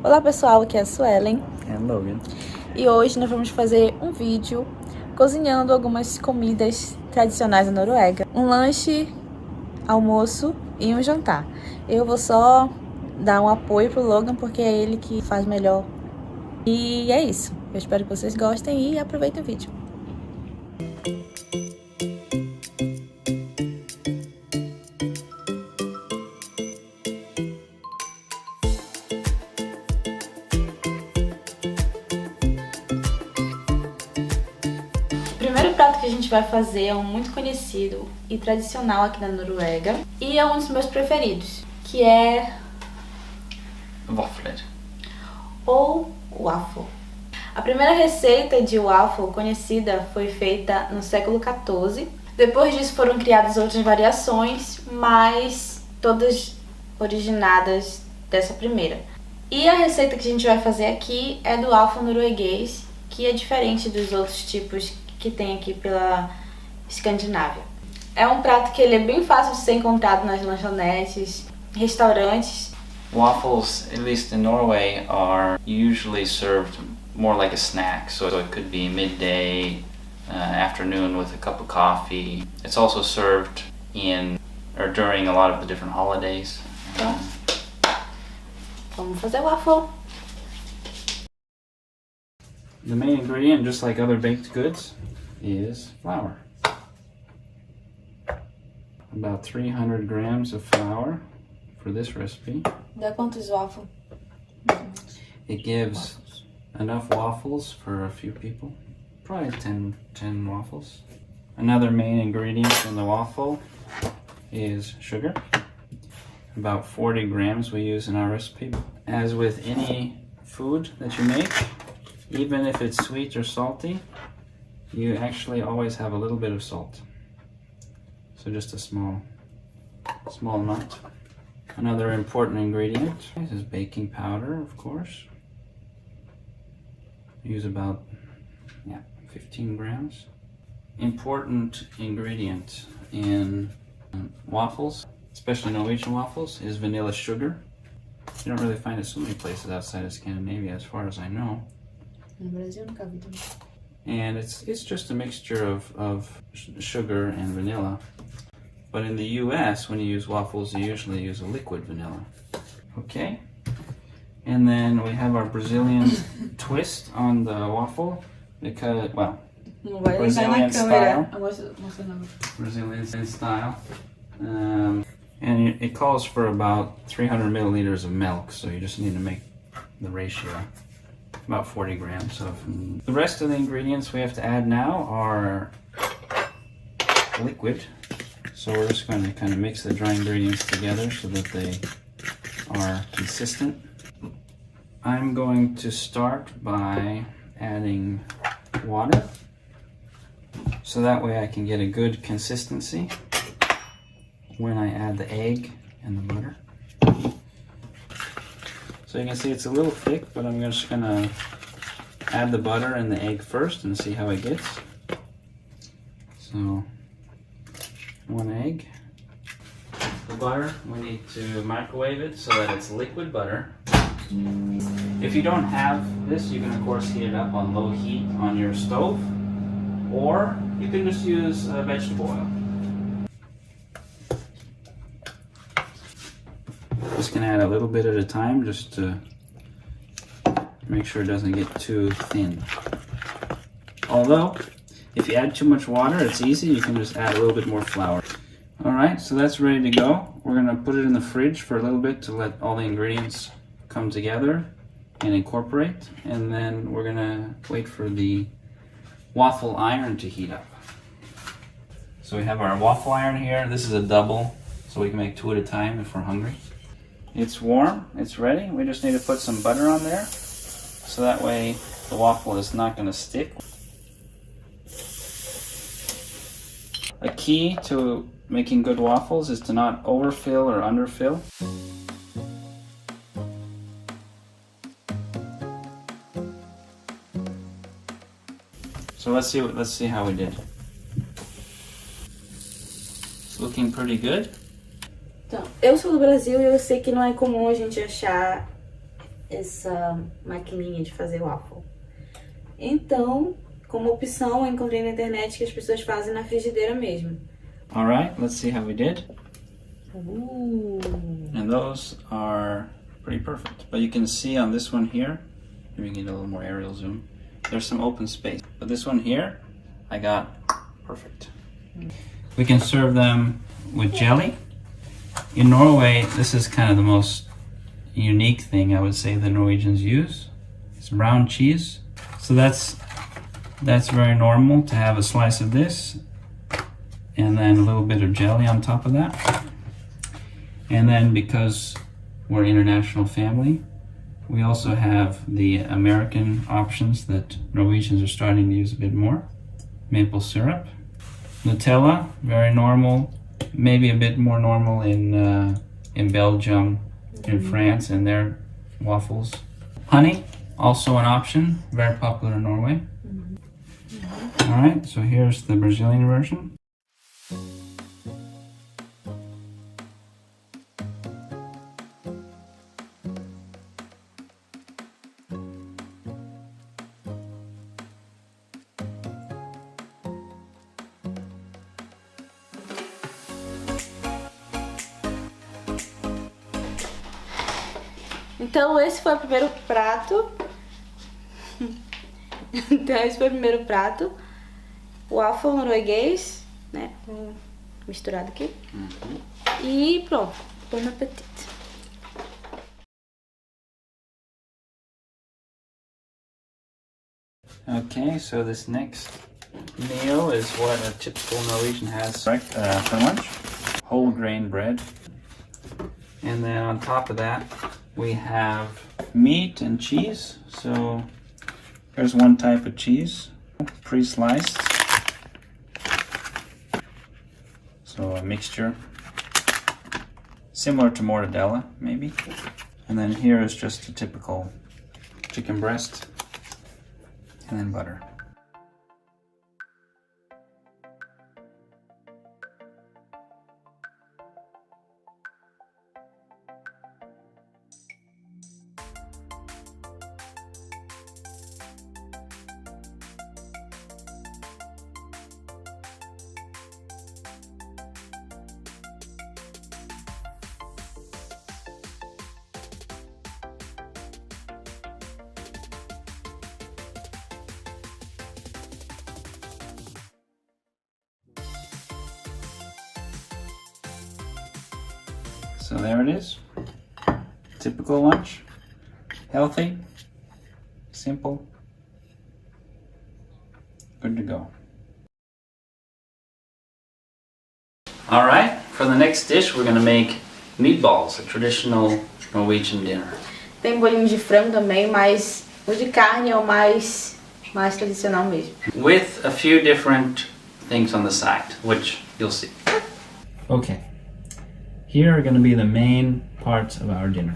Olá pessoal, aqui é a Suelen Logan. e hoje nós vamos fazer um vídeo cozinhando algumas comidas tradicionais da Noruega. Um lanche, almoço e um jantar. Eu vou só dar um apoio pro Logan porque é ele que faz melhor. E é isso. Eu espero que vocês gostem e aproveitem o vídeo. O primeiro prato que a gente vai fazer é um muito conhecido e tradicional aqui na Noruega e é um dos meus preferidos, que é Vafler. ou waffle. A primeira receita de waffle conhecida foi feita no século XIV. Depois disso foram criadas outras variações, mas todas originadas dessa primeira. E a receita que a gente vai fazer aqui é do waffle norueguês, que é diferente dos outros tipos que tem aqui pela Escandinávia. É um prato que ele é bem fácil de ser encontrado nas lanchonetes, restaurantes. Waffles, at least in Norway, are usually served more like a snack. So it could be midday, afternoon with a cup of coffee. It's also served in or during a lot of the different holidays. Então, vamos fazer waffle. The main ingredient, just like other baked goods, is flour. About 300 grams of flour for this recipe. Dá quantos waffles? It gives enough waffles for a few people. Probably 10 waffles. Another main ingredient in the waffle is sugar. About 40 grams we use in our recipe. As with any food that you make, even if it's sweet or salty, you actually always have a little bit of salt. So just a small amount. Another important ingredient is baking powder, of course. Use about 15 grams. Important ingredient in waffles, especially Norwegian waffles, is vanilla sugar. You don't really find it so many places outside of Scandinavia, as far as I know. No Brasil nunca vi também. And it's just a mixture of sugar and vanilla. But in the US, when you use waffles, you usually use a liquid vanilla. Okay? And then we have our Brazilian twist on the waffle because, well, Brazilian style. Brazilian style. And it calls for about 300 milliliters of milk, so you just need to make the ratio. About 40 grams of. The rest of the ingredients we have to add now are liquid. So we're just going to kind of mix the dry ingredients together so that they are consistent. I'm going to start by adding water, so that way I can get a good consistency when I add the egg and the butter. So you can see it's a little thick, but I'm just gonna add the butter and the egg first and see how it gets. So, one egg. The butter, we need to microwave it so that it's liquid butter. If you don't have this, you can of course heat it up on low heat on your stove, or you can just use vegetable oil. Just gonna add a little bit at a time just to make sure it doesn't get too thin. Although, if you add too much water, it's easy, you can just add a little bit more flour. Alright, so that's ready to go. We're gonna put it in the fridge for a little bit to let all the ingredients come together and incorporate, and then we're gonna wait for the waffle iron to heat up. So we have our waffle iron here. This is a double, so we can make two at a time if we're hungry. It's warm, it's ready. We just need to put some butter on there, so that way the waffle is not going to stick. A key to making good waffles is to not overfill or underfill. So let's see how we did. It's looking pretty good. Então, eu sou do Brasil e eu sei que não é comum a gente achar essa maquininha de fazer waffle. Então, como opção, eu encontrei na internet que as pessoas fazem na frigideira mesmo. Alright, let's see how we did. Ooh. And those are pretty perfect. But you can see on this one here, maybe we need a little more aerial zoom, there's some open space. But this one here, I got perfect. We can serve them with jelly. In Norway, this is kind of the most unique thing I would say the Norwegians use. It's brown cheese. So that's very normal to have a slice of this and then a little bit of jelly on top of that. And then because we're an international family, we also have the American options that Norwegians are starting to use a bit more. Maple syrup. Nutella, very normal. Maybe a bit more normal in Belgium, in France, and their waffles. Honey, also an option, very popular in Norway. All right, so here's the Brazilian version. Então esse foi o primeiro prato. O waffle norueguês, né? Misturado aqui. E pronto. Bon appetit. Okay, so this next meal is what a typical Norwegian has for lunch. Whole grain bread. And then on top of that, we have meat and cheese. So here's one type of cheese, pre-sliced. So a mixture, similar to mortadella, maybe. And then here is just a typical chicken breast, and then butter. So there it is. Typical lunch. Healthy, simple, good to go. All right, for the next dish we're going to make meatballs, a traditional Norwegian dinner. Tem bolinho de frango também, mas o de carne é o mais tradicional mesmo. With a few different things on the side, which you'll see. Okay, here are going to be the main parts of our dinner.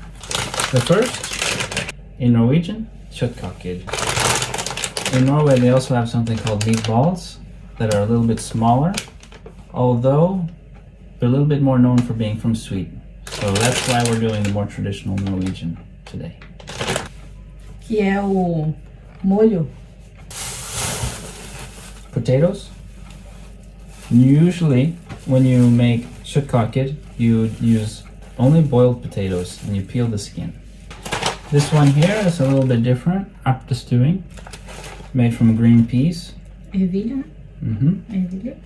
The first, in Norwegian, kjøttkaker. In Norway they also have something called meatballs that are a little bit smaller, although they're a little bit more known for being from Sweden. So that's why we're doing the more traditional Norwegian today. Que é o molho. Potatoes. Usually when you make kjøttkaker, you use only boiled potatoes and you peel the skin. This one here is a little bit different, up the stewing, made from green peas. Ervilha, né? Ervilha.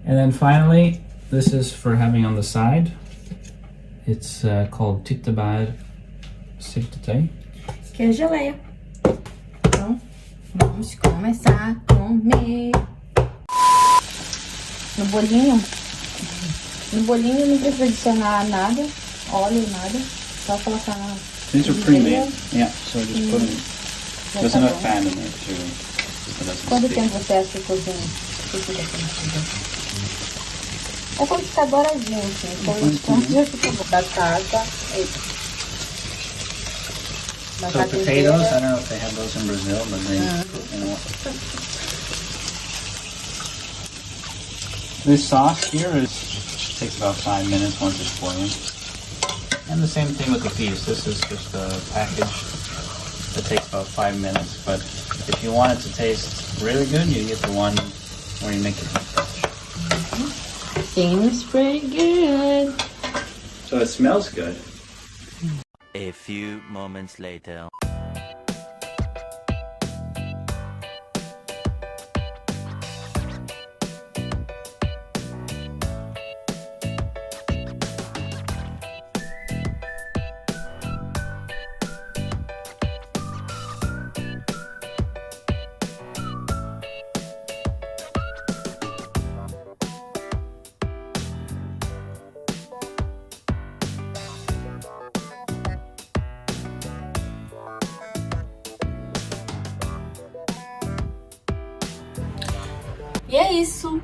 And then finally, this is for having on the side. It's called tyttebær syltetøy. Que é geleia. Então, vamos começar a comer. No bolinho não precisa adicionar nada, óleo, nada. Só colocar na... These are pre-made. Yeah, so just put them. There's enough time in there to... Quanto tempo você acha que cozinha? É como ficar douradinho, assim. Então já fica bom. Batata. So potatoes, I don't know if they have those in Brazil, but they... You know, this sauce here takes about 5 minutes once it's boiling. And the same thing with the peas. This is just a packaged that takes about 5 minutes. But if you want it to taste really good, you get the one where you make it from scratch. Seems pretty good. So it smells good. A few moments later. E é isso.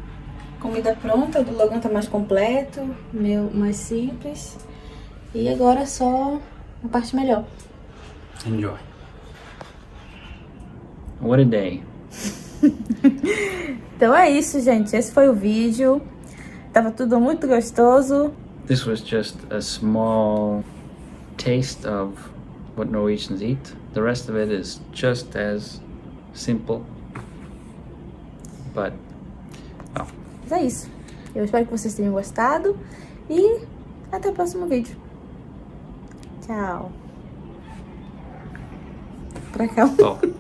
Comida pronta, o do Logan tá mais completo, o meu mais simples. E agora só a parte melhor. Enjoy. What a day. Então é isso, gente. Esse foi o vídeo. Tava tudo muito gostoso. This was just a small taste of what Norwegians eat. The rest of it is just as simple. But, well. Mas é isso. Eu espero que vocês tenham gostado. E até o próximo vídeo. Tchau. Pra cá. Oh.